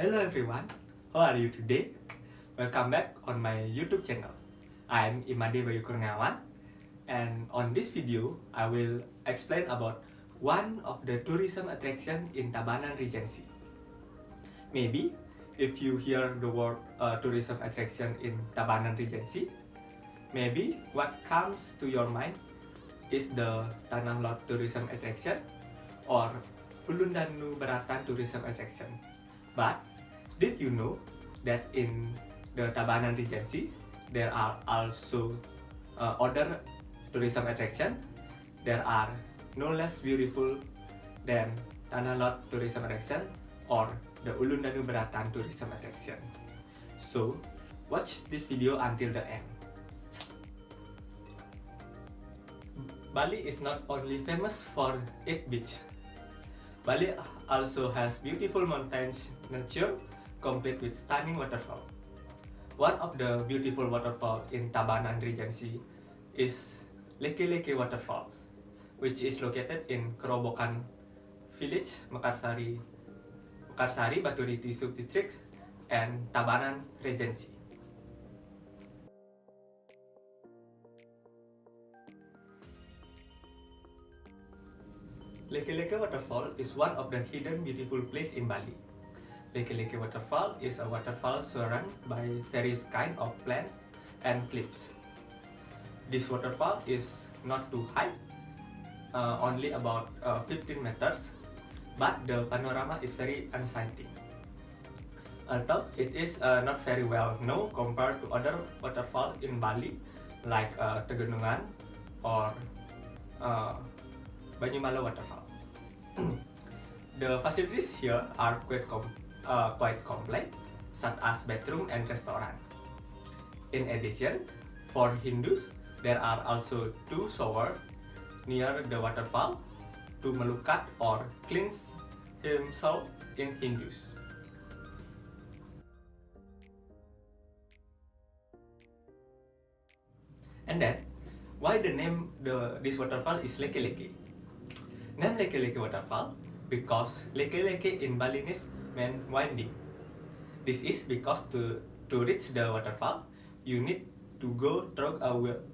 Hello everyone, how are you today? Welcome back on my YouTube channel. I'm Imade Bayu Kurniawan, and on this video, I will explain about one of the tourism attraction in Tabanan Regency. Maybe if you hear the word tourism attraction in Tabanan Regency, maybe what comes to your mind is the Tanah Lot tourism attraction or Ulundanu Beratan tourism attraction. But did you know that in the Tabanan Regency there are also other tourism attraction? There are no less beautiful than Tanah Lot tourism attraction or the Ulundanu Beratan tourism attraction. So watch this video until the end. Bali is not only famous for its beach. Bali also has beautiful mountains nature complete with stunning waterfall. One of the beautiful waterfall in Tabanan Regency is Leke-Leke Waterfall, which is located in Kerobokan Village, Mekarsari, Baturiti Subdistrict, and Tabanan Regency. Leke-Leke Waterfall is one of the hidden beautiful place in Bali. Leke-Leke Waterfall is a waterfall surrounded by various kind of plants and cliffs. This waterfall is not too high, only about 15 meters, but the panorama is very enchanting. Although it is not very well known compared to other waterfalls in Bali like Tegenungan or Banyumala Waterfall. The facilities here are quite complex, such as bathroom and restaurant. In addition, for Hindus, there are also two showers near the waterfall to melukat or cleanse himself in Hindus. And then, why the name this waterfall is Leke-Leke? Name Leke-Leke Waterfall because Leke-Leke in Balinese means winding. This is because to reach the waterfall, you need to go through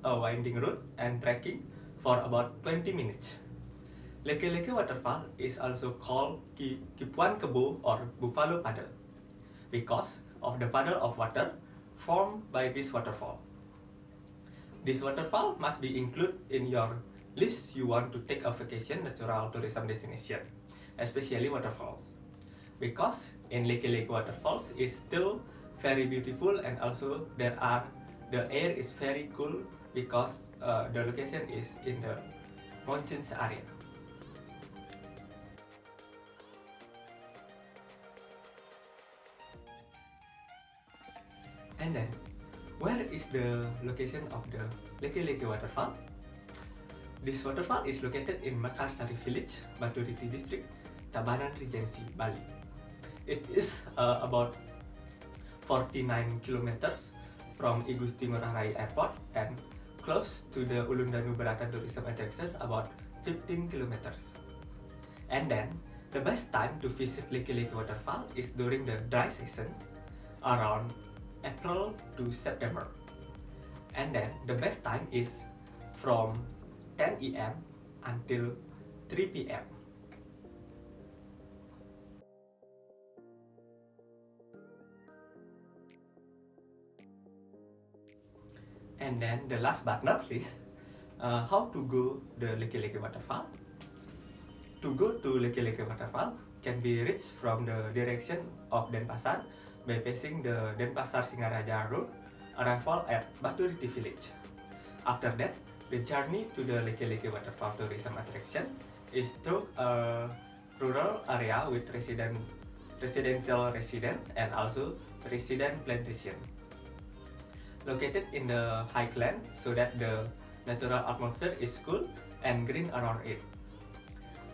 a winding route and trekking for about 20 minutes. Leke-Leke Waterfall is also called Kipuan Kebo or Buffalo Paddle because of the puddle of water formed by this waterfall. This waterfall must be included in your list you want to take a vacation natural tourism destination, especially waterfalls. Because in Leke-Leke Waterfalls is still very beautiful, and also the air is very cool because the location is in the mountains area. And then, where is the location of the Leke-Leke Waterfall? This waterfall is located in Mekarsari Village, Baturiti District, Tabanan Regency, Bali. It is about 49 kilometers from I Gusti Ngurah Rai Airport and close to the Ulundanu Beratan tourism attraction, about 15 kilometers. And then, the best time to visit Leke-Leke Waterfall is during the dry season, around April to September. And then, the best time is from 10 AM until 3 PM. And then the last but not least, how to go the Leke-Leke Waterfall? To go to Leke-Leke Waterfall can be reached from the direction of Denpasar by passing the Denpasar Singaraja Road, arrival at Baturiti Village. After that, the journey to the Leke-Leke Waterfall tourism attraction is through a rural area with residential resident and also resident plantation. Located in the highland so that the natural atmosphere is cool and green around it.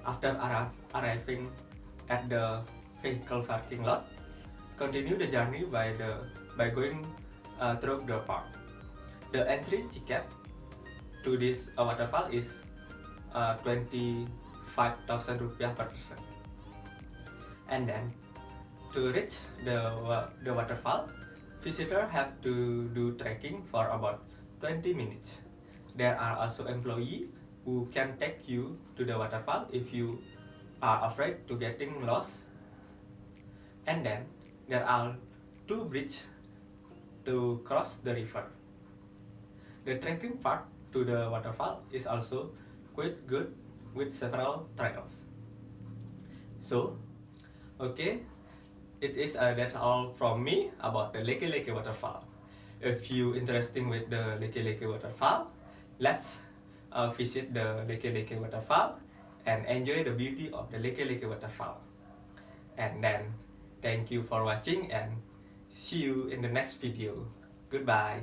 After arriving at the vehicle parking lot, continue the journey by going through the park. The entry ticket to this waterfall is 25,000 rupiah per person. And then To reach the waterfall, visitors have to do trekking for about 20 minutes. There are also employees who can take you to the waterfall if you are afraid to getting lost. And then there are 2 bridges to cross the river. The trekking part to the waterfall is also quite good with several trails. So, okay, it is that's all from me about the Leke Leke waterfall. If you interested with the Leke Leke waterfall, let's visit the Leke Leke waterfall and enjoy the beauty of the Leke Leke waterfall. And then, thank you for watching and see you in the next video. Goodbye.